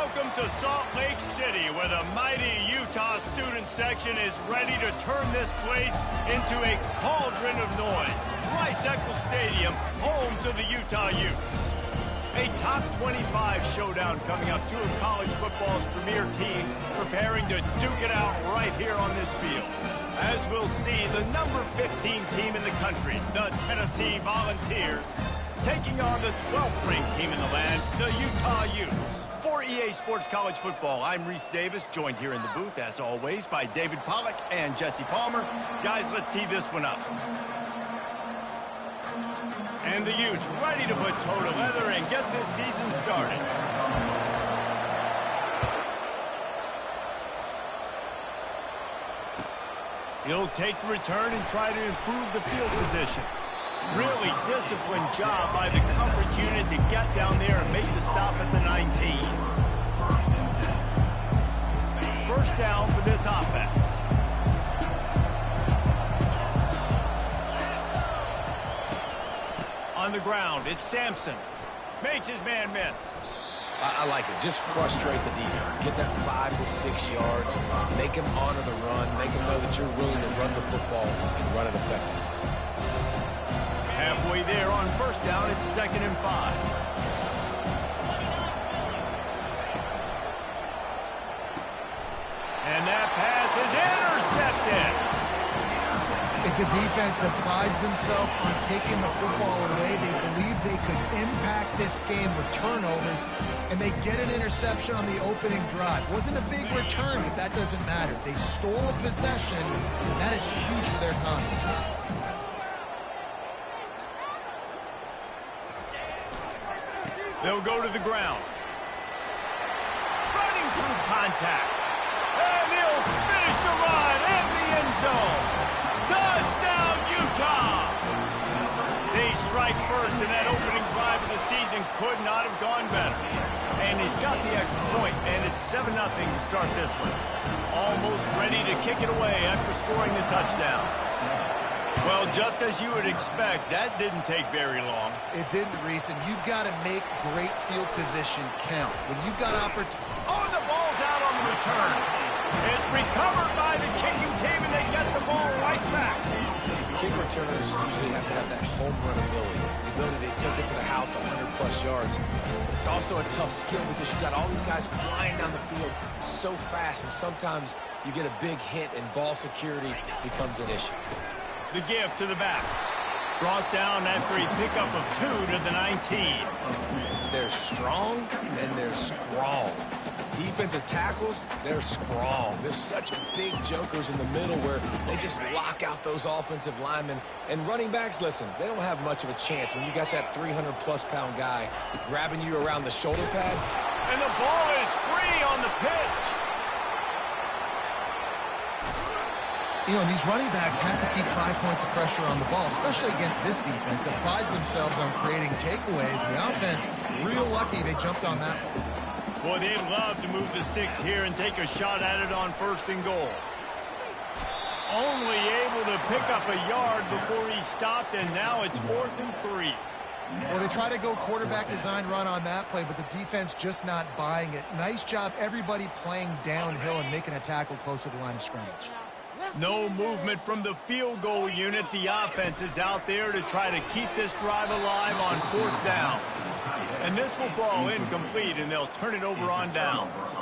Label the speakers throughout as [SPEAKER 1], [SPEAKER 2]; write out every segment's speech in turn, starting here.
[SPEAKER 1] Welcome to Salt Lake City, where the mighty Utah student section is ready to turn this place into a cauldron of noise. Rice-Eccles Stadium, home to the Utah Utes. A top 25 showdown coming up. Two of college football's premier teams preparing to duke it out right here on this field. As we'll see, the number 15 team in the country, the Tennessee Volunteers, taking on the 12th ranked team in the land, the Utah Utes. For EA Sports College Football, I'm Reese Davis, joined here in the booth, as always, by David Pollack and Jesse Palmer. Guys, let's tee this one up. And the Utes ready to put toe to leather and get this season started. He'll take the return and try to improve the field position. Really disciplined job by the coverage unit to get down there and make the stop at the 19. First down for this offense. On the ground, it's Sampson. Makes his man miss.
[SPEAKER 2] I like it. Just frustrate the defense. Get that 5 to 6 yards. Make them honor the run. Make them know that you're willing to run the football and run it effectively.
[SPEAKER 1] Halfway there on first down, it's 2nd and 5. And that pass is intercepted.
[SPEAKER 3] It's a defense that prides themselves on taking the football away. They believe they could impact this game with turnovers, and they get an interception on the opening drive. Wasn't a big return, but that doesn't matter. They stole a possession, and that is huge for their confidence.
[SPEAKER 1] They'll go to the ground. Running through contact. And he'll finish the run in the end zone. Touchdown, Utah! They strike first, and that opening drive of the season could not have gone better. And he's got the extra point, and it's 7-0 to start this one. Almost ready to kick it away after scoring the touchdown. Well, just as you would expect, that didn't take very long.
[SPEAKER 3] It didn't, Reese, and you've got to make great field position count. When you've got opportunity...
[SPEAKER 1] Oh, the ball's out on the return. It's recovered by the kicking team, and they get the ball right back.
[SPEAKER 2] Kick returners usually have to have that home run ability. The ability to take it to the house 100-plus yards. But it's also a tough skill because you've got all these guys flying down the field so fast, and sometimes you get a big hit, and ball security becomes an issue.
[SPEAKER 1] The give to the back. Brought down after a pickup of 2 to the 19.
[SPEAKER 2] They're strong, and they're strong. Defensive tackles, they're strong. There's such big jokers in the middle where they just lock out those offensive linemen. And running backs, listen, they don't have much of a chance when you got that 300-plus pound guy grabbing you around the shoulder pad.
[SPEAKER 1] And the ball is free on the pitch.
[SPEAKER 3] You know, these running backs have to keep 5 points of pressure on the ball, especially against this defense that prides themselves on creating takeaways. And the offense, real lucky they jumped on that one.
[SPEAKER 1] Boy, they'd love to move the sticks here and take a shot at it on 1st and goal. Only able to pick up a yard before he stopped, and now it's 4th and 3.
[SPEAKER 3] Well, they try to go quarterback design run on that play, but the defense just not buying it. Nice job, everybody playing downhill and making a tackle close to the line of scrimmage.
[SPEAKER 1] No movement from the field goal unit. The offense is out there to try to keep this drive alive on 4th down. And this will fall incomplete, and they'll turn it over on downs.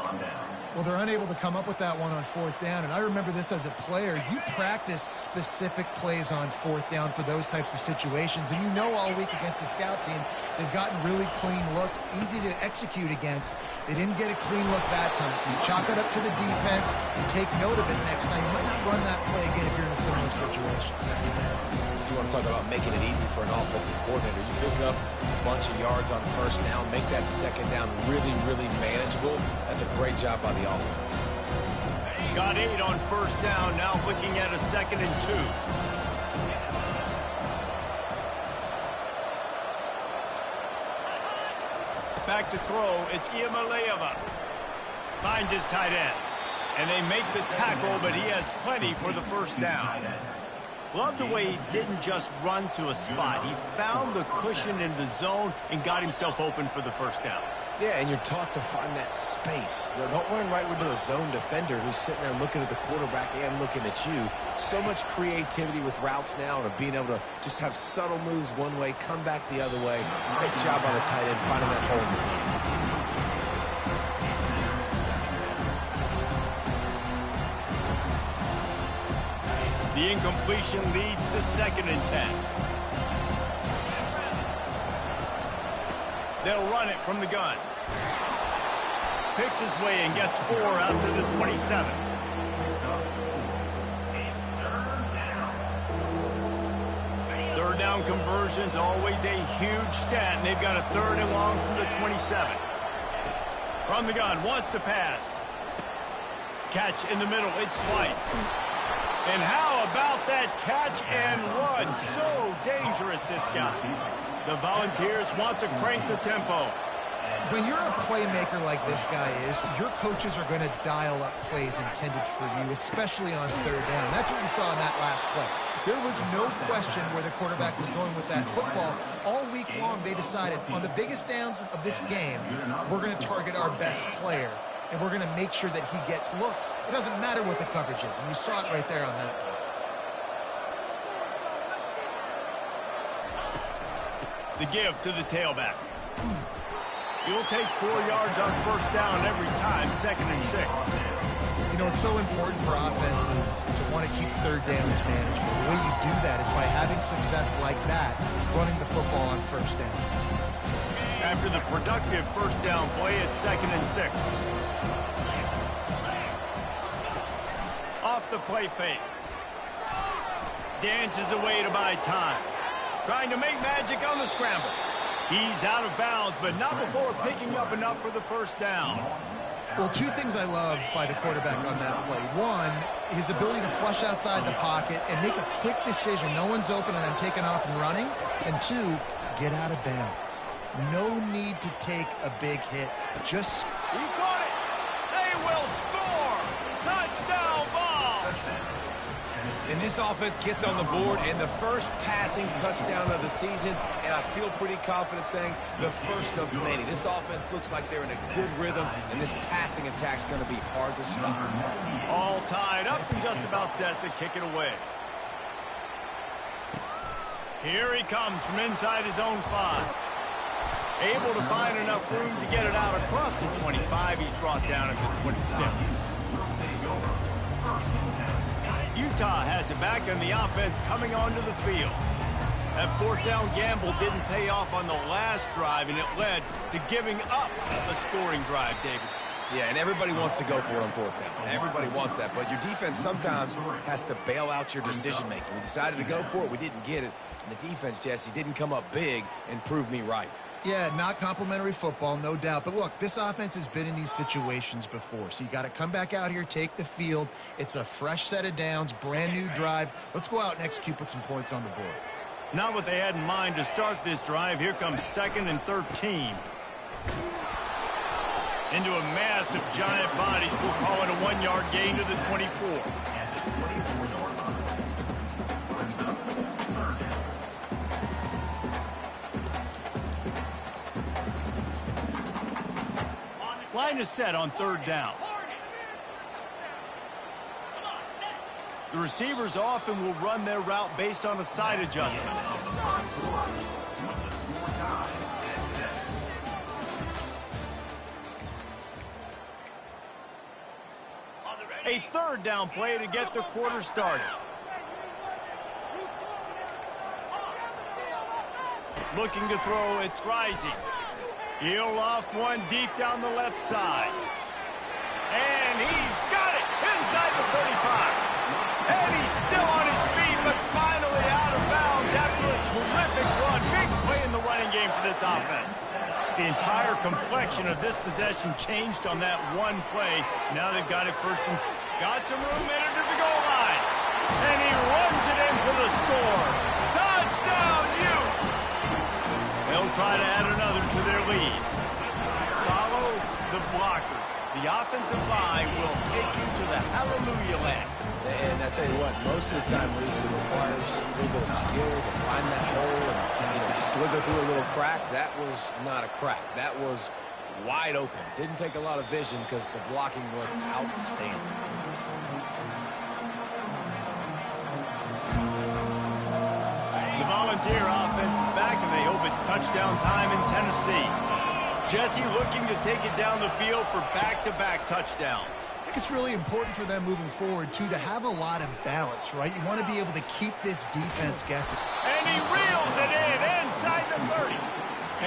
[SPEAKER 3] Well, they're unable to come up with that one on 4th down, and I remember this as a player. You practice specific plays on 4th down for those types of situations, and you know all week against the scout team, they've gotten really clean looks, easy to execute against. They didn't get a clean look that time, so you chalk it up to the defense and take note of it next time. You might not run that play again if you're in a similar situation.
[SPEAKER 2] You want to talk about making it easy for an offensive coordinator. You pick up a bunch of yards on 1st down, make that 2nd down really, really manageable. That's a great job by the offense.
[SPEAKER 1] Got 8 on 1st down, now looking at a 2nd and 2. Back to throw, it's Iamaleava. Finds his tight end. And they make the tackle, but he has plenty for the 1st down. Love the way he didn't just run to a spot. He found the cushion in the zone and got himself open for the 1st down.
[SPEAKER 2] Yeah, and you're taught to find that space. Don't run right into a zone defender who's sitting there looking at the quarterback and looking at you. So much creativity with routes now and of being able to just have subtle moves one way, come back the other way. Nice job by the tight end finding that hole in the zone.
[SPEAKER 1] The incompletion leads to 2nd and 10. They'll run it from the gun. Picks his way and gets 4 out to the 27. Third down conversion's always a huge stat, and they've got a 3rd and long from the 27. From the gun, wants to pass. Catch in the middle, it's White. And how about that catch and run? So dangerous, this guy. The Volunteers want to crank the tempo.
[SPEAKER 3] When you're a playmaker like this guy is, your coaches are going to dial up plays intended for you, especially on 3rd down. That's what you saw in that last play. There was no question where the quarterback was going with that football. All week long, they decided on the biggest downs of this game, we're going to target our best player, and we're going to make sure that he gets looks. It doesn't matter what the coverage is, and you saw it right there on that play.
[SPEAKER 1] The give to the tailback. You'll take 4 yards on 1st down every time, 2nd and 6.
[SPEAKER 3] You know, it's so important for offenses to want to keep 3rd downs manageable. The way you do that is by having success like that, running the football on 1st down.
[SPEAKER 1] After the productive 1st down play, it's 2nd and 6. Off the play fake. Dances away to buy time. Trying to make magic on the scramble. He's out of bounds, but not before picking up enough for the 1st down.
[SPEAKER 3] Well, 2 things I love by the quarterback on that play. 1, his ability to flush outside the pocket and make a quick decision. No one's open and I'm taking off and running. And 2, get out of bounds. No need to take a big hit. Just...
[SPEAKER 1] He caught it! They will score! Touchdown ball!
[SPEAKER 2] And this offense gets on the board, and the first passing touchdown of the season, and I feel pretty confident saying the first of many. This offense looks like they're in a good rhythm, and this passing attack's going to be hard to stop.
[SPEAKER 1] All tied up and just about set to kick it away. Here he comes from inside his own 5. Able to find enough room to get it out across the 25. He's brought down at the 26. Utah has it back, and the offense coming onto the field. That 4th down gamble didn't pay off on the last drive, and it led to giving up a scoring drive, David.
[SPEAKER 2] Yeah, and everybody wants to go for it on 4th down. Everybody wants that, but your defense sometimes has to bail out your decision-making. We decided to go for it. We didn't get it. And the defense, Jesse, didn't come up big and prove me right.
[SPEAKER 3] Yeah, not complimentary football, no doubt. But look, this offense has been in these situations before. So you got to come back out here, take the field. It's a fresh set of downs, brand new drive. Let's go out and execute, put some points on the board.
[SPEAKER 1] Not what they had in mind to start this drive. Here comes 2nd and 13. Into a mass of giant bodies. We'll call it a 1-yard gain to the 24. Line is set on 3rd down. The receivers often will run their route based on a side adjustment. A 3rd down play to get the quarter started. Looking to throw, it's Rising. He'll loft one deep down the left side. And he's got it inside the 35. And he's still on his feet, but finally out of bounds after a terrific run. Big play in the running game for this offense. The entire complexion of this possession changed on that one play. Now they've got it 1st and got some room entered to the goal line. And he runs it in for the score. Touchdown, Utes! They'll try to add another to their lead. Follow the blockers. The offensive line will take you to the hallelujah land.
[SPEAKER 2] And I tell you what, most of the time, Lisa, requires a little bit of skill to find that hole and slither through a little crack. That was not a crack. That was wide open. Didn't take a lot of vision because the blocking was outstanding.
[SPEAKER 1] The Volunteer offense is back, and they hope it's touchdown time in Tennessee. Jesse looking to take it down the field for back-to-back touchdowns.
[SPEAKER 3] I think it's really important for them moving forward, too, to have a lot of balance, right? You want to be able to keep this defense guessing.
[SPEAKER 1] And he reels it in inside the 30.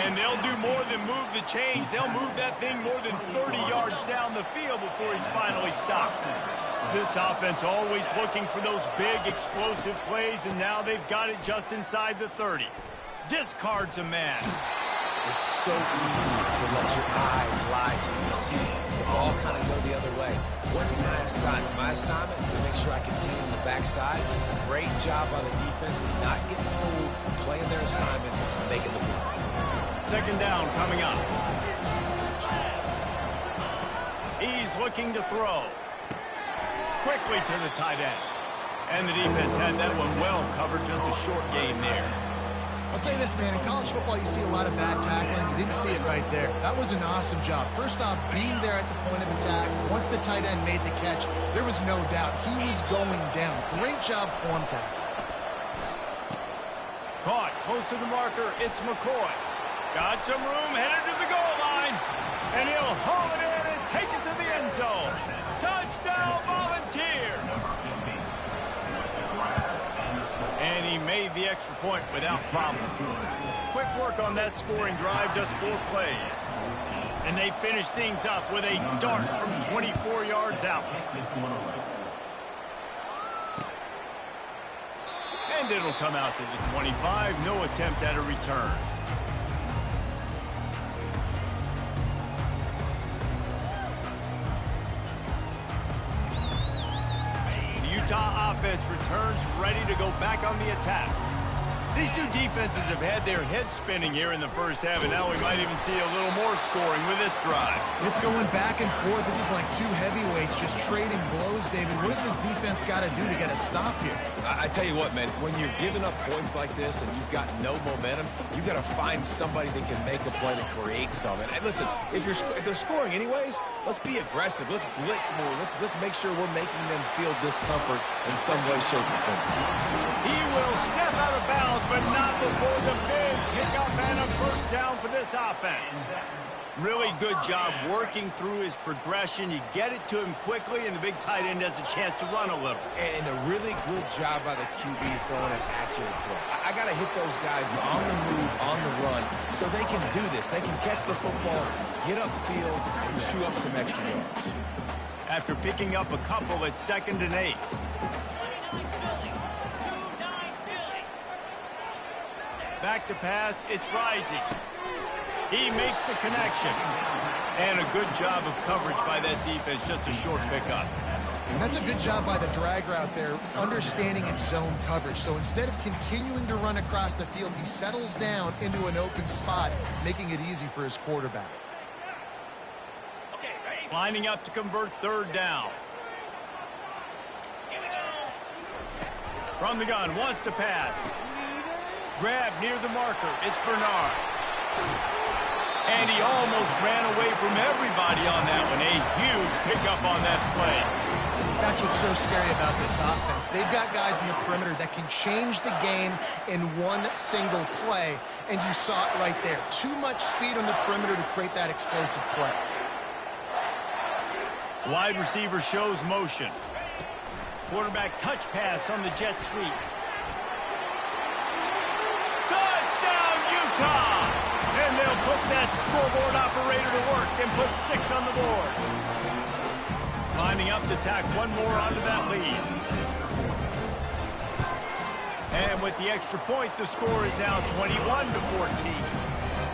[SPEAKER 1] And they'll do more than move the chains. They'll move that thing more than 30 yards down the field before he's finally stopped. This offense always looking for those big, explosive plays, and now they've got it just inside the 30. Discards a man.
[SPEAKER 2] It's so easy to let your eyes lie to you. See the ball kind of go the other way. What's my assignment? My assignment is to make sure I contain the backside. Great job by the defense of not getting fooled, playing their assignment, making the play.
[SPEAKER 1] Second down coming up. He's looking to throw. Quickly to the tight end. And the defense had that one well covered, just a short game there.
[SPEAKER 3] I'll say this, man, in college football you see a lot of bad tackling. You didn't see it right there. That was an awesome job. First off, being there at the point of attack. Once the tight end made the catch, there was no doubt he was going down. Great job form tackle.
[SPEAKER 1] Caught close to the marker. It's McCoy. Got some room, headed to the goal line. And he'll haul it in and take it to the end zone. Touchdown, Volunteer! And he made the extra point without problem. Quick work on that scoring drive, just 4 plays. And they finish things up with a dart from 24 yards out. And it'll come out to the 25. No attempt at a return. Utah offense returns ready to go back on the attack. These two defenses have had their heads spinning here in the first half, and now we might even see a little more scoring with this drive.
[SPEAKER 3] It's going back and forth. This is like two heavyweights just trading blows, David. What does this defense got to do to get a stop here?
[SPEAKER 2] I tell you what, man, when you're giving up points like this and you've got no momentum, you've got to find somebody that can make a play to create something. And listen, if they're scoring anyways, let's be aggressive. Let's blitz more. Let's make sure we're making them feel discomfort in some way, shape, or form.
[SPEAKER 1] He will step out of bounds, but not before the big pickup and a first down for this offense. Really good job working through his progression. You get it to him quickly, and the big tight end has a chance to run a little.
[SPEAKER 2] And a really good job by the QB throwing an accurate throw. I got to hit those guys on the move, on the run, so they can do this. They can catch the football, get upfield, and chew up some extra yards.
[SPEAKER 1] After picking up a couple, it's 2nd and 8. Back to pass, it's Rising. He makes the connection. And a good job of coverage by that defense, just a short pickup.
[SPEAKER 3] And that's a good job by the drag route there, understanding its zone coverage. So instead of continuing to run across the field, he settles down into an open spot, making it easy for his quarterback.
[SPEAKER 1] Lining up to convert 3rd down. From the gun, wants to pass. Grab near the marker. It's Bernard. And he almost ran away from everybody on that one. A huge pickup on that play.
[SPEAKER 3] That's what's so scary about this offense. They've got guys in the perimeter that can change the game in one single play. And you saw it right there. Too much speed on the perimeter to create that explosive play.
[SPEAKER 1] Wide receiver shows motion. Quarterback touch pass on the jet sweep. Touchdown, Utah! And they'll put that scoreboard operator to work and put 6 on the board. Lining up to tack one more onto that lead. And with the extra point, the score is now 21-14.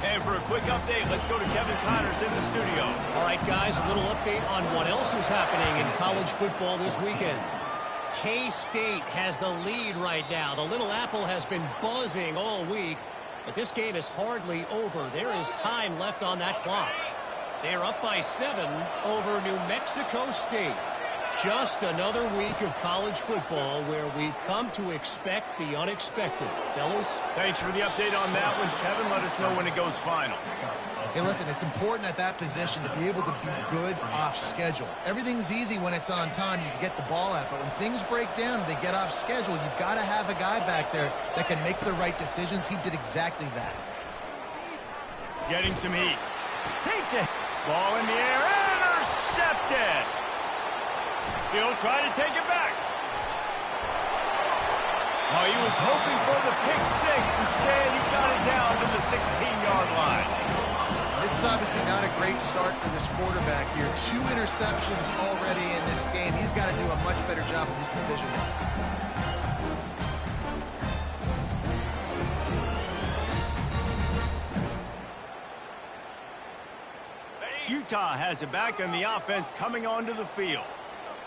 [SPEAKER 1] And for a quick update, let's go to Kevin Connors in the studio.
[SPEAKER 4] All right, guys, a little update on what else is happening in college football this weekend. K-State has the lead right now. The Little Apple has been buzzing all week, but this game is hardly over. There is time left on that clock. They're up by 7 over New Mexico State. Just another week of college football where we've come to expect the unexpected. Fellas?
[SPEAKER 1] Thanks for the update on that one, Kevin. Let us know when it goes final.
[SPEAKER 3] Hey, listen, it's important at that position to be able to be good off schedule. Everything's easy when it's on time. You can get the ball out. But when things break down and they get off schedule, you've got to have a guy back there that can make the right decisions. He did exactly that.
[SPEAKER 1] Getting some heat. Takes it. Ball in the air. Intercepted. He'll try to take it back. Oh, he was hoping for the pick six. Instead, he got it down to the 16-yard line.
[SPEAKER 3] This is obviously not a great start for this quarterback here. 2 interceptions already in this game. He's got to do a much better job with his decision making.
[SPEAKER 1] Utah has it back, and the offense coming onto the field.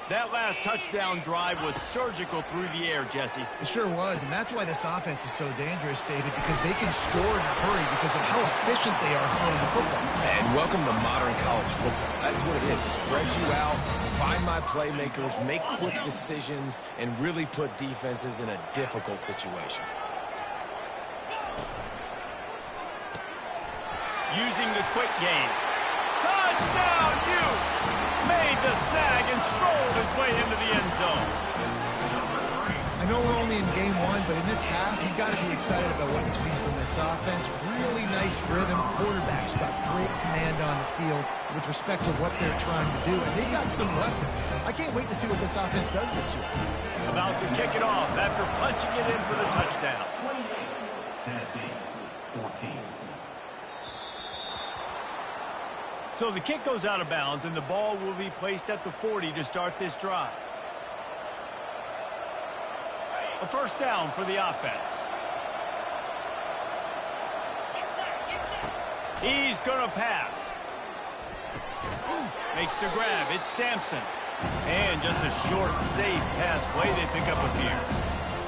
[SPEAKER 1] That last touchdown drive was surgical through the air, Jesse.
[SPEAKER 3] It sure was, and that's why this offense is so dangerous, David, because they can score in a hurry because of how efficient they are throwing the football.
[SPEAKER 2] And welcome to modern college football. That's what it is. Spread you out, find my playmakers, make quick decisions, and really put defenses in a difficult situation.
[SPEAKER 1] Using the quick game. Touchdown, Utes! Made the snag and strolled his way into the end zone.
[SPEAKER 3] I know we're only in game 1, but in this half, you've got to be excited about what you've seen from this offense. Really nice rhythm. Quarterback's got great command on the field with respect to what they're trying to do, and they've got some weapons. I can't wait to see what this offense does this year.
[SPEAKER 1] About to kick it off after punching it in for the touchdown.
[SPEAKER 5] Tennessee, 14.
[SPEAKER 1] So the kick goes out of bounds, and the ball will be placed at the 40 to start this drive. A first down for the offense. He's going to pass. Makes the grab. It's Sampson. And just a short, safe pass play. They pick up a few.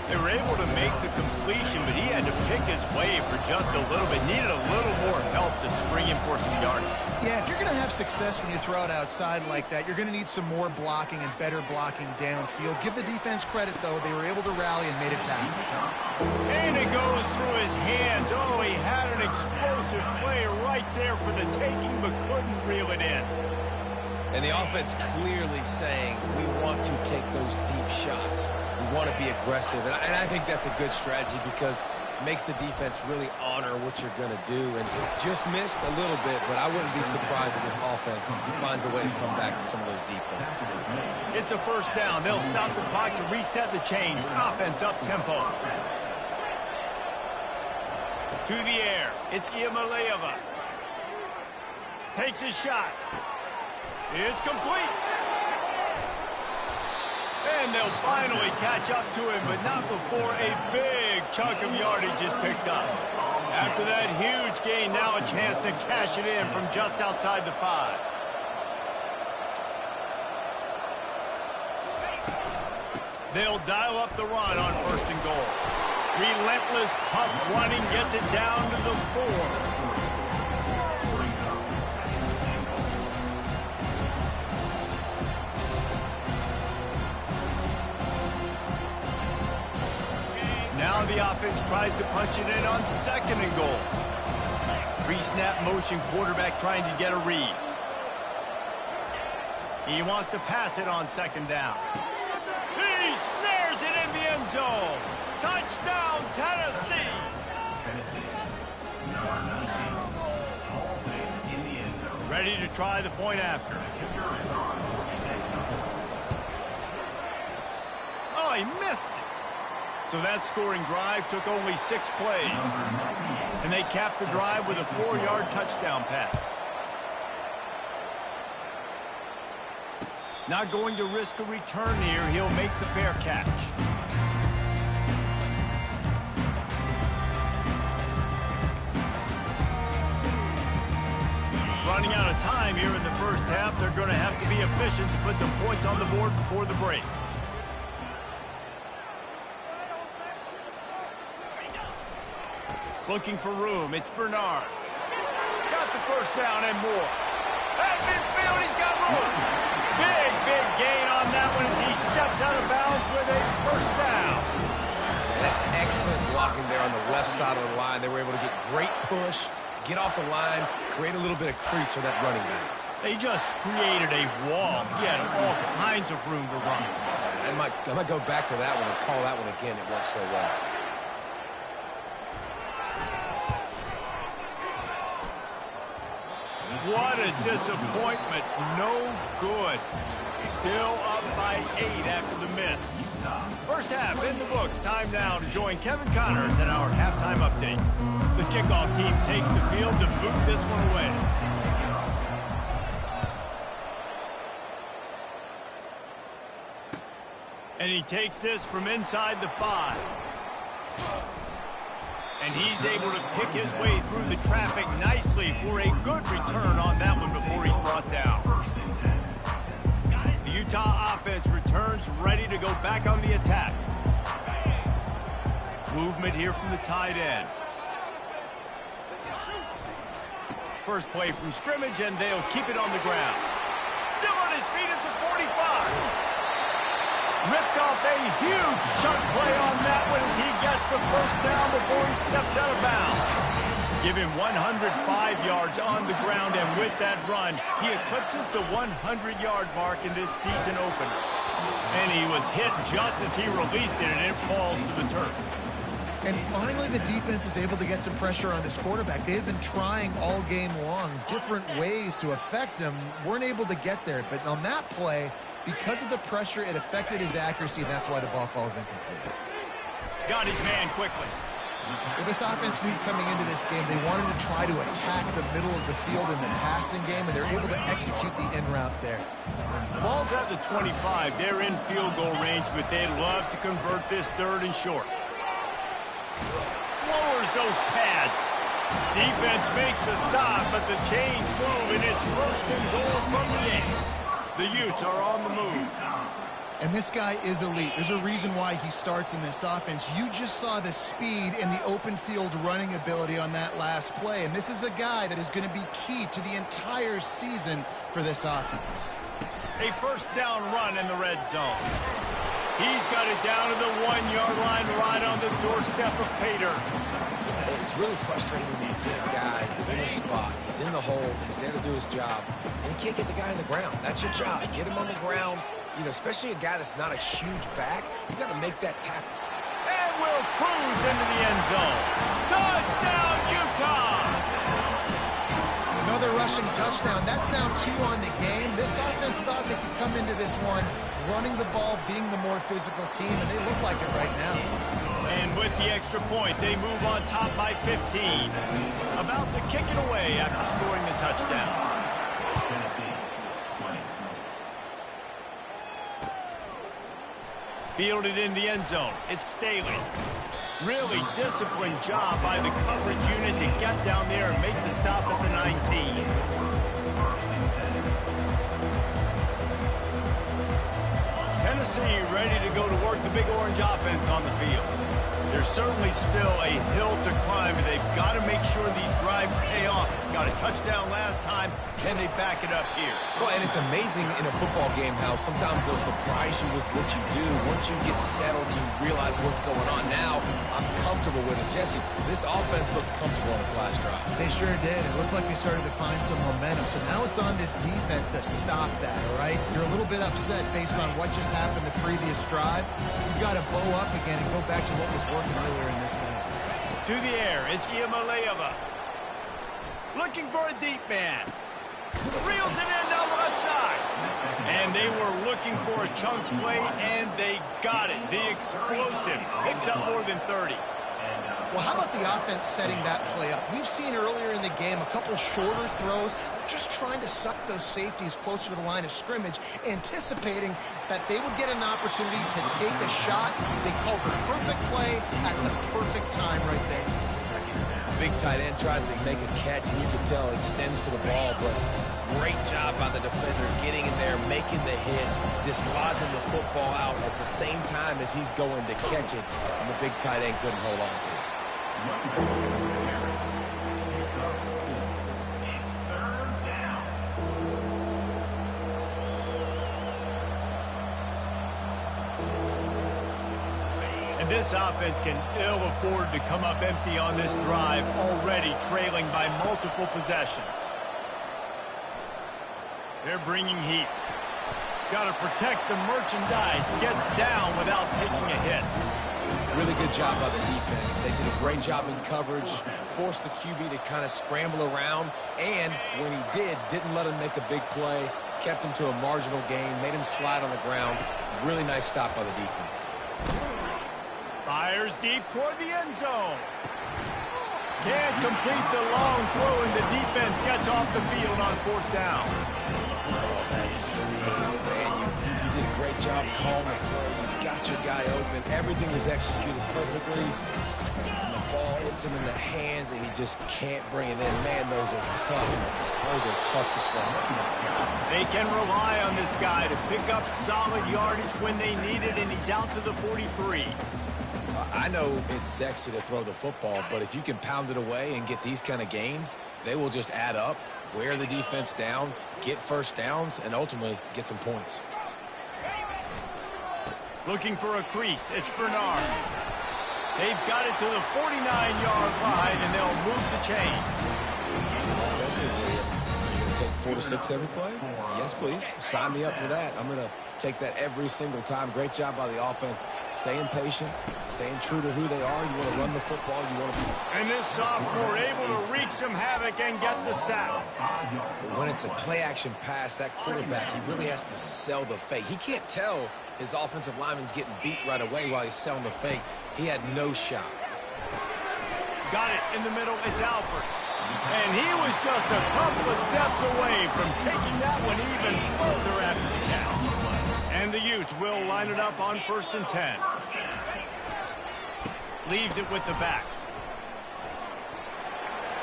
[SPEAKER 1] They were able to make the completion, but he had to pick his way for just a little bit. Needed a little more help to spring him for some yardage.
[SPEAKER 3] Yeah, if you're going to have success when you throw it outside like that, you're going to need some more blocking and better blocking downfield. Give the defense credit, though. They were able to rally and made a tackle.
[SPEAKER 1] And it goes through his hands. Oh, he had an explosive play right there for the taking, but couldn't reel it in.
[SPEAKER 2] And the offense clearly saying, we want to take those deep shots. We want to be aggressive. And I think that's a good strategy because it makes the defense really honor what you're going to do. And just missed a little bit, but I wouldn't be surprised if this offense finds a way to come back to some of those deep things.
[SPEAKER 1] It's a first down. They'll stop the clock to reset the chains. Offense up tempo. To the air. It's Iamaleava. Takes his shot. It's complete. And they'll finally catch up to him, but not before a big chunk of yardage is picked up. After that huge gain, now a chance to cash it in from just outside the 5. They'll dial up the run on first and goal. Relentless, tough running gets it down to the 4. Now the offense tries to punch it in on second and goal. Pre-snap motion, quarterback trying to get a read. He wants to pass it on second down. He snares it in the end zone. Touchdown, Tennessee. Ready to try the point after. Oh, he missed it. So that scoring drive took only 6 plays. And they capped the drive with a 4-yard touchdown pass. Not going to risk a return here. He'll make the fair catch. Running out of time here in the first half. They're going to have to be efficient to put some points on the board before the break. Looking for room. It's Bernard. Got the first down and more. At midfield, he's got room. Big gain on that one as he steps out of bounds with a first down.
[SPEAKER 2] That's excellent blocking there on the left side of the line. They were able to get great push, get off the line, create a little bit of crease for that running back.
[SPEAKER 1] They just created a wall. He had all kinds of room to run.
[SPEAKER 2] I might go back to that one and call that one again. It worked so well.
[SPEAKER 1] What a disappointment. No good. Still up by 8 after the miss. First half in the books. Time now to join Kevin Connors in our halftime update. The kickoff team takes the field to boot this one away. And he takes this from inside the 5. And he's able to pick his way through the traffic nicely for a good return on that one before he's brought down. The Utah offense returns ready to go back on the attack. Movement here from the tight end. First play from scrimmage, and they'll keep it on the ground. Still on his feet at the 45. Ripped off a huge chunk play on that one as he gets the first down before he steps out of bounds. Give him 105 yards on the ground, and with that run, he eclipses the 100-yard mark in this season opener. And he was hit just as he released it, and it falls to the turf.
[SPEAKER 3] And finally, the defense is able to get some pressure on this quarterback. They had been trying all game long different ways to affect him. Weren't able to get there. But on that play, because of the pressure, it affected his accuracy, and that's why the ball falls incomplete.
[SPEAKER 1] Got his man quickly.
[SPEAKER 3] Well, this offense knew coming into this game they wanted to try to attack the middle of the field in the passing game, and they're able to execute the in route there.
[SPEAKER 1] Ball's at the 25. They're in field goal range, but they'd love to convert this 3rd and short. Lowers those pads. Defense makes a stop, but the chains move, and it's 1st and goal from the 8. The Utes are on the move.
[SPEAKER 3] And this guy is elite. There's a reason why he starts in this offense. You just saw the speed and the open field running ability on that last play. And this is a guy that is going to be key to the entire season for this offense.
[SPEAKER 1] A 1st down run in the red zone. He's got it down to the 1-yard line right on the doorstep of Pater.
[SPEAKER 2] It's really frustrating when you get a guy in a spot. He's in the hole. He's there to do his job. And you can't get the guy on the ground. That's your job. Get him on the ground. You know, especially a guy that's not a huge back. You got to make that tackle.
[SPEAKER 1] And will cruise into the end zone. Touchdown, Utah!
[SPEAKER 3] Another rushing touchdown. That's now 2 on the game. This offense thought they could come into this one running the ball, being the more physical team, and they look like it right now.
[SPEAKER 1] And with the extra point, they move on top by 15. About to kick it away after scoring the touchdown. Fielded in the end zone. It's Staley. Really disciplined job by the coverage unit to get down there and make the stop at the 19. Tennessee ready to go to work the Big Orange offense on the field. There's certainly still a hill to climb, and they've got to make sure these drives pay off. Got a touchdown last time. Can they back it up here?
[SPEAKER 2] Well, and it's amazing in a football game how sometimes they'll surprise you with what you do. Once you get settled, you realize what's going on. Now, I'm comfortable with it. Jesse, this offense looked comfortable on its last drive.
[SPEAKER 3] They sure did. It looked like they started to find some momentum. So now it's on this defense to stop that, all right? You're a little bit upset based on what just happened the previous drive. You've got to bow up again and go back to what was working earlier in this game.
[SPEAKER 1] To the air, it's Iamaleava. Looking for a deep man. Reels it in down the left side. And they were looking for a chunk play, and they got it. The explosive picks up more than 30.
[SPEAKER 3] Well, how about the offense setting that play up? We've seen earlier in the game a couple shorter throws, just trying to suck those safeties closer to the line of scrimmage, anticipating that they would get an opportunity to take a shot. They called the perfect play at the perfect time right there.
[SPEAKER 2] Big tight end tries to make a catch, and you can tell he extends for the ball, but great job by the defender getting in there, making the hit, dislodging the football out at the same time as he's going to catch it, and the big tight end couldn't hold on to it.
[SPEAKER 1] And this offense can ill afford to come up empty on this drive, already trailing by multiple possessions. They're bringing heat. Got to protect the merchandise. Gets down without taking a hit.
[SPEAKER 2] Really good job by the defense. They did a great job in coverage, forced the QB to kind of scramble around, and when he didn't let him make a big play, kept him to a marginal gain, made him slide on the ground. Really nice stop by the defense.
[SPEAKER 1] Fires deep toward the end zone. Can't complete the long throw, and the defense gets off the field on 4th down.
[SPEAKER 2] Oh, that stings, man. You did a great job calling the play. You got your guy open. Everything was executed perfectly. And the ball hits him in the hands, and he just can't bring it in. Man, those are tough. Those are tough to swallow.
[SPEAKER 1] They can rely on this guy to pick up solid yardage when they need it, and he's out to the 43.
[SPEAKER 2] I know it's sexy to throw the football, but if you can pound it away and get these kind of gains, they will just add up, wear the defense down, get first downs, and ultimately get some points.
[SPEAKER 1] Looking for a crease. It's Bernard. They've got it to the 49-yard line, and they'll move the chains.
[SPEAKER 2] Offensively, are you going to take 4 to 6 every play? Yes, please. Sign me up for that. I'm going to take that every single time. Great job by the offense. Staying patient, staying true to who they are. You want to run the football. You want to be.
[SPEAKER 1] And this sophomore able to wreak some havoc and get the sack.
[SPEAKER 2] But when it's a play-action pass, that quarterback, he really has to sell the fake. He can't tell his offensive lineman's getting beat right away while he's selling the fake. He had no shot.
[SPEAKER 1] Got it in the middle. It's Alford. And he was just a couple of steps away from taking that one even further after the catch. And the Utes will line it up on 1st and 10. Leaves it with the back.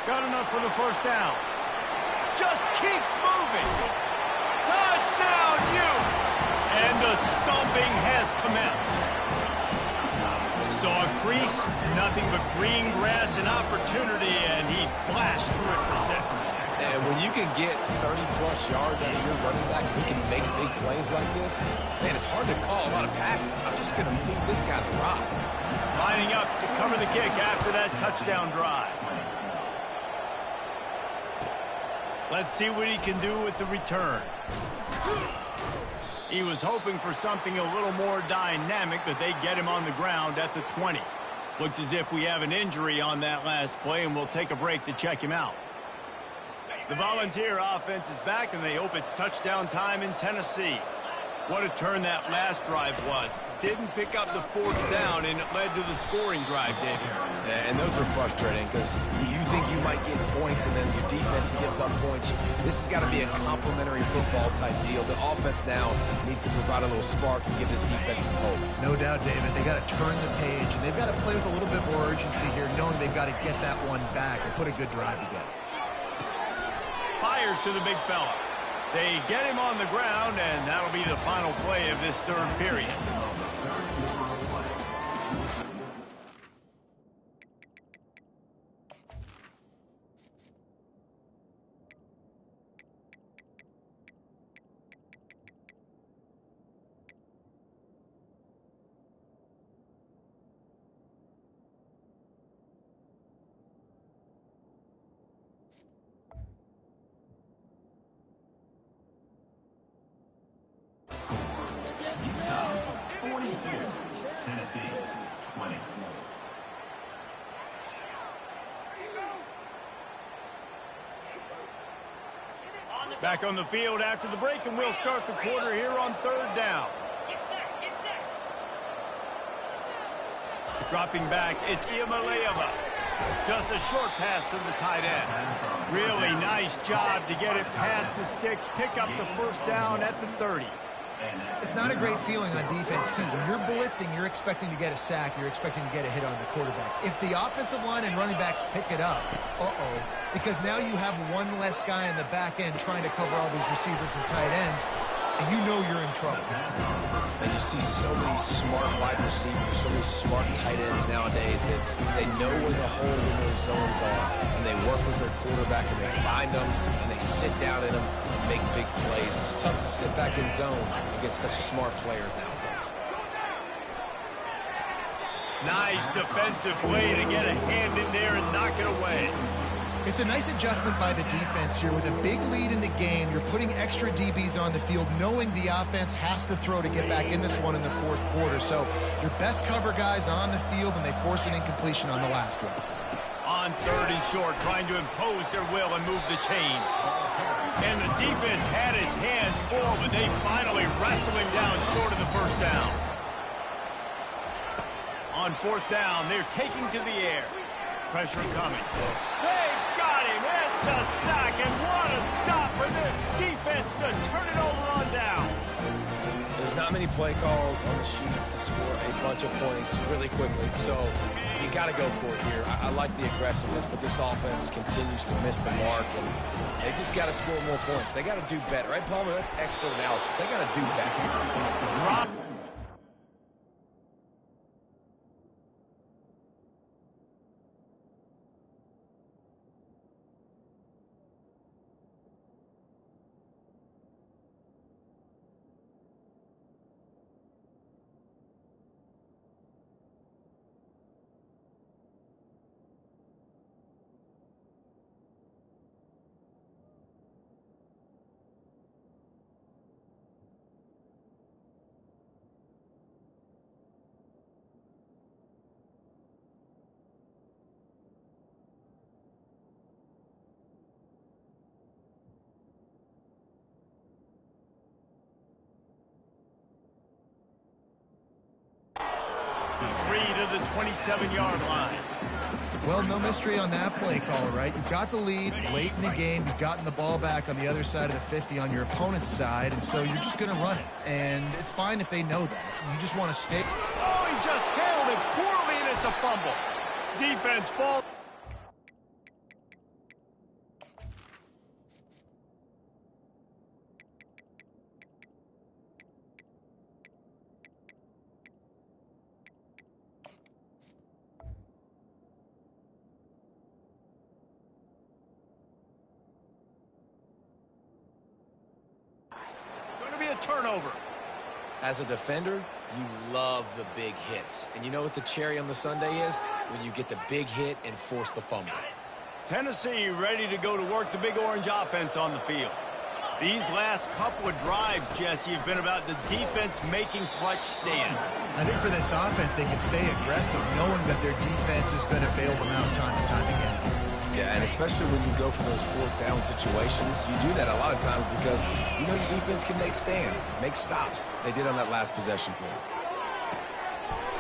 [SPEAKER 1] Got enough for the 1st down. Just keeps moving. Touchdown, Utes! And the stomping has commenced. Saw a crease, nothing but green grass and opportunity, and he flashed through it for 6.
[SPEAKER 2] And when you can get 30-plus yards out of your running back and he can make big plays like this, man, it's hard to call a lot of passes. I'm just going to feed this guy the rock.
[SPEAKER 1] Lining up to cover the kick after that touchdown drive. Let's see what he can do with the return. He was hoping for something a little more dynamic, but they get him on the ground at the 20. Looks as if we have an injury on that last play, and we'll take a break to check him out. The Volunteer offense is back, and they hope it's touchdown time in Tennessee. What a turn that last drive was. Didn't pick up the 4th down, and it led to the scoring drive, David.
[SPEAKER 2] Yeah, and those are frustrating because you think you might get points and then your defense gives up points. This has got to be a complementary football type deal. The offense now needs to provide a little spark and give this defense some hope.
[SPEAKER 3] No doubt, David. They got to turn the page, and they've got to play with a little bit more urgency here, knowing they've got to get that one back and put a good drive together.
[SPEAKER 1] Fires to the big fella. They get him on the ground, and that'll be the final play of this 3rd period.
[SPEAKER 5] Tennessee, 20.
[SPEAKER 1] Back on the field after the break, and we'll start the quarter here on 3rd down. Dropping back, it's Iamaleava. Just a short pass to the tight end. Really nice job to get it past the sticks, pick up the 1st down at the 30.
[SPEAKER 3] It's not a great feeling on defense, too. When you're blitzing, you're expecting to get a sack. You're expecting to get a hit on the quarterback. If the offensive line and running backs pick it up, because now you have one less guy in the back end trying to cover all these receivers and tight ends, and you know you're in trouble.
[SPEAKER 2] And you see so many smart wide receivers, so many smart tight ends nowadays that they know where the holes in those zones are, and they work with their quarterback, and they find them, and they sit down in them and make big plays. It's tough to sit back in zone against such smart players nowadays.
[SPEAKER 1] Nice defensive play to get a hand in there and knock it away.
[SPEAKER 3] It's a nice adjustment by the defense here. With a big lead in the game, you're putting extra DBs on the field, knowing the offense has to throw to get back in this one in the fourth quarter. So your best cover guys on the field, and they force an incompletion on the last one.
[SPEAKER 1] On 3rd and short, trying to impose their will and move the chains. And the defense had its hands full, but they finally wrestle him down short of the first down. On 4th down, they're taking to the air. Pressure coming. They got him. It's a sack, and what a stop for this defense to turn it over on down.
[SPEAKER 2] There's not many play calls on the sheet to score a bunch of points really quickly, so you got to go for it here. I like the aggressiveness, but this offense continues to miss the mark, and they just got to score more points. They got to do better, right, Palmer? That's expert analysis. They got to do better.
[SPEAKER 1] Drop. To the 27-yard line.
[SPEAKER 3] Well, no mystery on that play call, right? You've got the lead late in the game. You've gotten the ball back on the other side of the 50 on your opponent's side, and so you're just going to run it. And it's fine if they know that. You just want to stay.
[SPEAKER 1] Oh, he just handled it poorly, and it's a fumble. Defense falls. Turnover.
[SPEAKER 2] As a defender, you love the big hits. And you know what the cherry on the sundae is? When you get the big hit and force the fumble.
[SPEAKER 1] Tennessee ready to go to work the Big Orange offense on the field. These last couple of drives, Jesse, have been about the defense making clutch stand.
[SPEAKER 3] I think for this offense, they can stay aggressive, knowing that their defense is going to bail them out time and time again.
[SPEAKER 2] Yeah, and especially when you go for those 4th down situations, you do that a lot of times because you know your defense can make stands, make stops. They did on that last possession for you.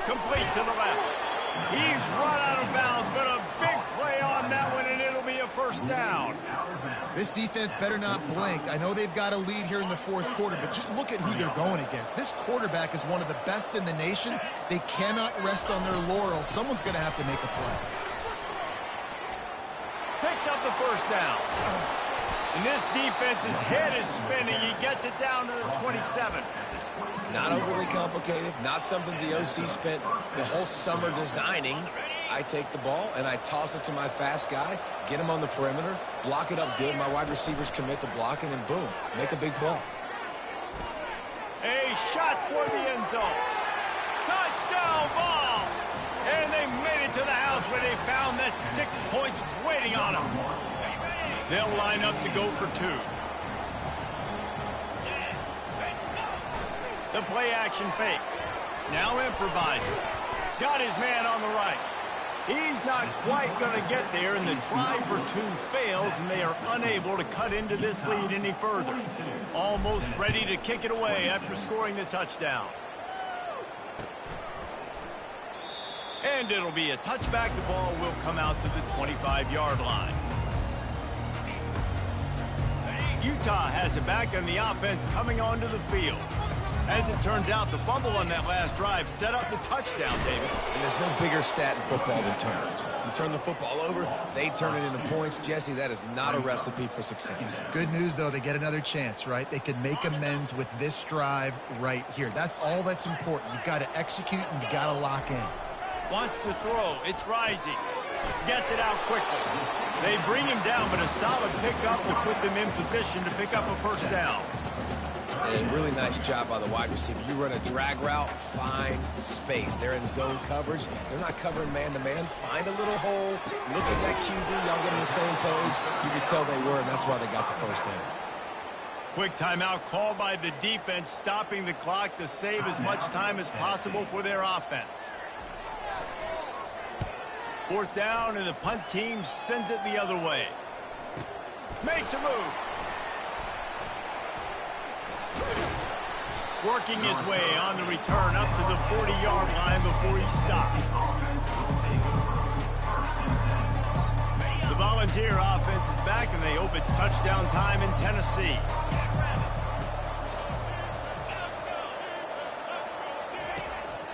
[SPEAKER 1] Complete to the left. He's run out of bounds, but a big play on that one, and it'll be a first down.
[SPEAKER 3] This defense better not blink. I know they've got a lead here in the fourth quarter, but just look at who they're going against. This quarterback is one of the best in the nation. They cannot rest on their laurels. Someone's going to have to make a play.
[SPEAKER 1] Picks up the first down. And this defense's head is spinning. He gets it down to the 27.
[SPEAKER 2] Not overly complicated, not something the OC spent the whole summer designing. I take the ball and I toss it to my fast guy, get him on the perimeter, block it up good. My wide receivers commit to blocking, and boom, make a big play.
[SPEAKER 1] A shot toward the end zone. Touchdown ball! And they made it to the house where they found that 6 points waiting on them. They'll line up to go for 2. The play action fake. Now improvising. Got his man on the right. He's not quite going to get there, and the try for 2 fails, and they are unable to cut into this lead any further. Almost ready to kick it away after scoring the touchdown. And it'll be a touchback. The ball will come out to the 25-yard line. Utah has it back on the offense coming onto the field. As it turns out, the fumble on that last drive set up the touchdown, David.
[SPEAKER 2] And there's no bigger stat in football than turnovers. You turn the football over, they turn it into points. Jesse, that is not a recipe for success.
[SPEAKER 3] Good news, though, they get another chance, right? They can make amends with this drive right here. That's all that's important. You've got to execute, and you've got to lock in.
[SPEAKER 1] Wants to throw. It's Rising. Gets it out quickly. They bring him down, but a solid pickup to put them in position to pick up a first down.
[SPEAKER 2] And a really nice job by the wide receiver. You run a drag route, find space. They're in zone coverage. They're not covering man-to-man. Find a little hole. Look at that QB. Y'all get on the same page. You can tell they were, and that's why they got the first down.
[SPEAKER 1] Quick timeout called by the defense, stopping the clock to save as much time as possible for their offense. Fourth down, and the punt team sends it the other way. Makes a move. Working his way on the return up to the 40-yard line before he stopped. The Volunteer offense is back, and they hope it's touchdown time in Tennessee.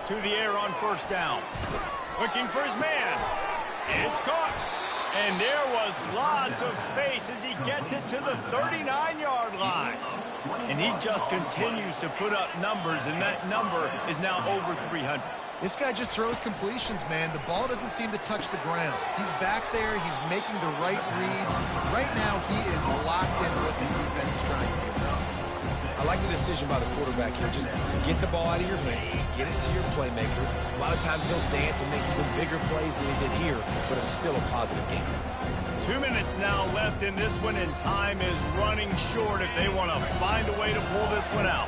[SPEAKER 1] To the air on first down. Looking for his man. It's caught. And there was lots of space as he gets it to the 39-yard line. And he just continues to put up numbers, and that number is now over 300.
[SPEAKER 3] This guy just throws completions, man. The ball doesn't seem to touch the ground. He's back there. He's making the right reads. Right now, he is locked into what this defense is trying to do.
[SPEAKER 2] I like the decision by the quarterback here. Just get the ball out of your hands, get it to your playmaker. A lot of times he'll dance and make even bigger plays than he did here, but it's still a positive game.
[SPEAKER 1] 2 minutes now left in this one, and time is running short if they want to find a way to pull this one out.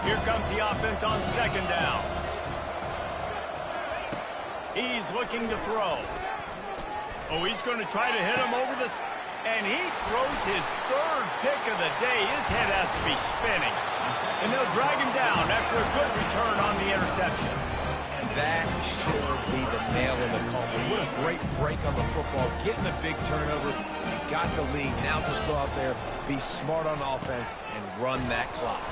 [SPEAKER 1] Here comes the offense on second down. He's looking to throw. Oh, he's going to try to hit him over the... And he throws his third pick of the day. His head has to be spinning. And they'll drag him down after a good return on the interception.
[SPEAKER 2] That should be the nail in the coffin. What a great break on the football. Getting the big turnover. You got the lead. Now just go out there, be smart on offense, and run that clock.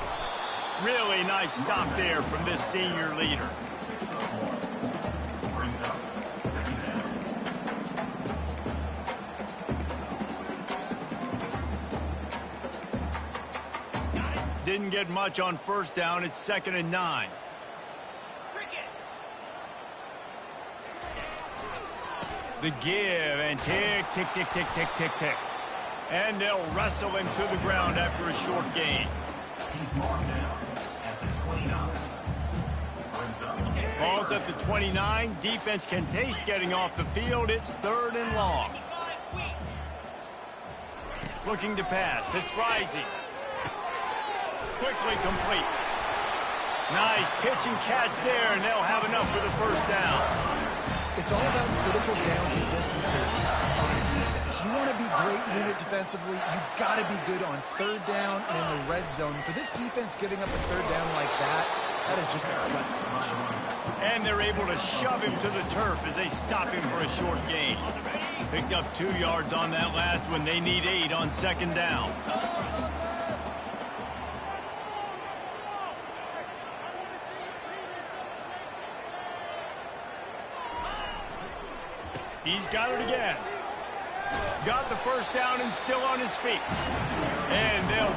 [SPEAKER 1] Really nice stop there from this senior leader. Didn't get much on first down. It's 2nd and 9. The give, and tick, tick, tick, tick, tick, tick, tick. And they'll wrestle him to the ground after a short gain.
[SPEAKER 5] He's marked down at the 29.
[SPEAKER 1] Ball's at the 29. Defense can taste getting off the field. It's 3rd and long. Looking to pass. It's Rising. Quickly complete. Nice pitch and catch there, and they'll have enough for the first down.
[SPEAKER 3] It's all about critical downs and distances on defense. You want to be great unit defensively, you've got to be good on third down and in the red zone. For this defense giving up a third down like that is just a gut punch.
[SPEAKER 1] And they're able to shove him to the turf as they stop him for a short gain. Picked up 2 yards on that last one. They need 8 on second down. He's got it again. Got the first down and still on his feet. And they'll